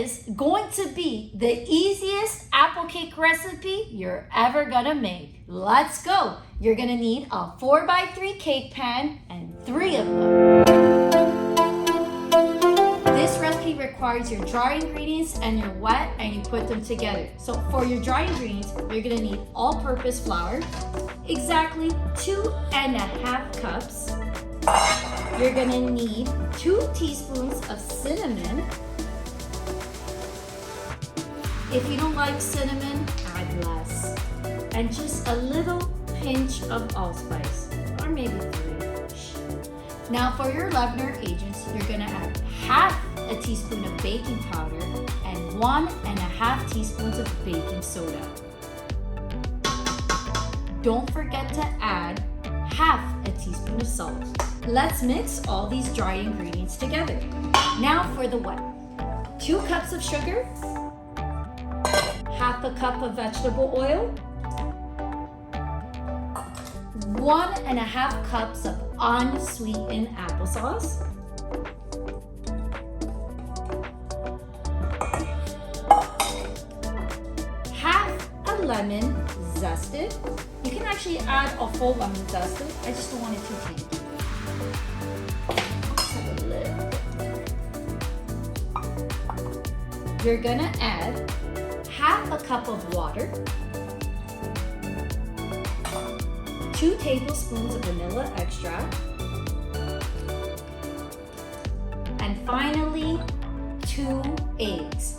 is going to be the easiest apple cake recipe you're ever gonna make. Let's go. You're gonna need a 4x3 cake pan and 3 of them. This recipe requires your dry ingredients and your wet, and you put them together. So for your dry ingredients, you're gonna need all-purpose flour, exactly 2.5 cups. You're gonna need 2 teaspoons of cinnamon. If you don't like cinnamon, add less. And just a little pinch of allspice, or maybe 3. Now for your leavener agents, you're gonna add half a teaspoon of baking powder and 1.5 teaspoons of baking soda. Don't forget to add half a teaspoon of salt. Let's mix all these dry ingredients together. Now for the wet. 2 cups of sugar, half a cup of vegetable oil, 1.5 cups of unsweetened applesauce, half a lemon zested. You can actually add a whole lemon zested. I just don't want it too tangy. You're gonna add half a cup of water, 2 tablespoons of vanilla extract, and finally 2 eggs.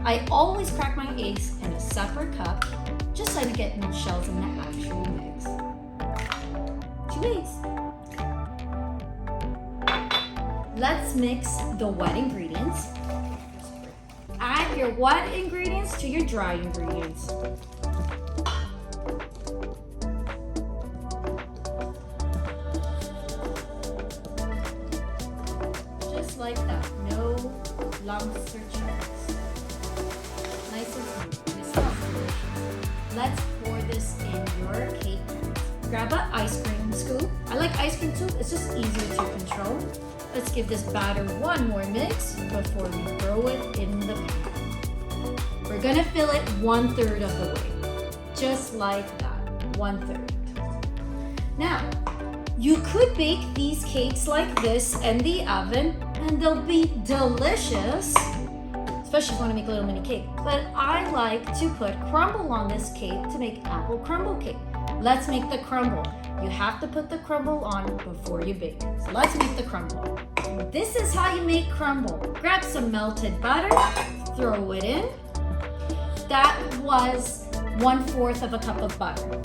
I always crack my eggs in a separate cup, just so I don't get no shells in the actual mix. 2 eggs. Let's mix the wet ingredients. Add your wet ingredients to your dry ingredients. Just like that, no lumps or chunks. Nice and smooth, and it smells delicious. Let's pour this in your cake pan. Grab an ice cream scoop. I like ice cream too, it's just easier to control. Let's give this batter one more mix before we throw it in the pan. We're gonna fill it 1/3 of the way, just like that, 1/3. Now, you could bake these cakes like this in the oven and they'll be delicious, especially if you wanna make a little mini cake. But I like to put crumble on this cake to make apple crumble cake. Let's make the crumble. You have to put the crumble on before you bake. So let's make the crumble. This is how you make crumble. Grab some melted butter, throw it in. That was 1/4 of a cup of butter.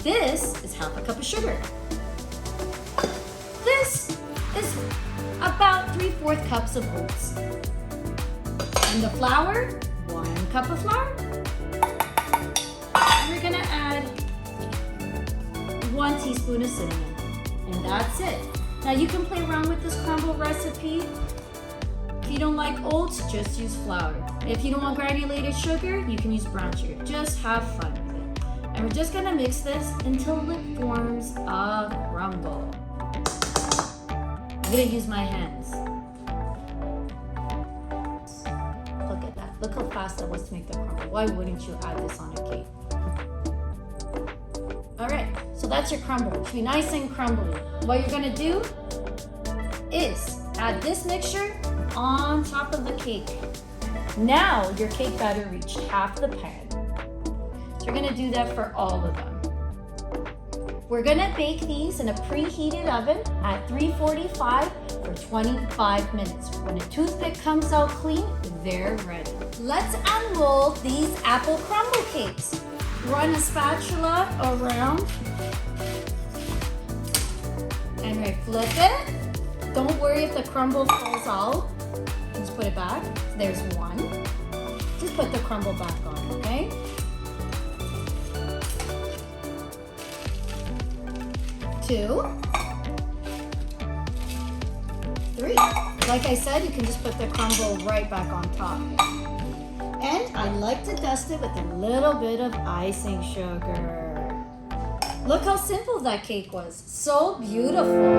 This is half a cup of sugar. This is about 3/4 cups of oats. And the flour, 1 cup of flour. And we're gonna add 1 teaspoon of cinnamon, and that's it. Now you can play around with this crumble recipe. If you don't like oats, just use flour. If you don't want granulated sugar, you can use brown sugar. Just have fun with it. And we're just gonna mix this until it forms a crumble. I'm gonna use my hands. Look at that. Look how fast that was to make the crumble. Why wouldn't you add this on a cake? All right, so that's your crumble. It should be nice and crumbly. What you're gonna do is add this mixture on top of the cake. Now your cake batter reached half the pan. So you're gonna do that for all of them. We're gonna bake these in a preheated oven at 345 for 25 minutes. When a toothpick comes out clean, they're ready. Let's unroll these apple crumble cakes. Run a spatula around and we flip it. Don't worry if the crumble falls out. Just put it back. There's 1. Just put the crumble back on, okay? 2, 3. Like I said, you can just put the crumble right back on top. And I like to dust it with a little bit of icing sugar. Look how simple that cake was. So beautiful.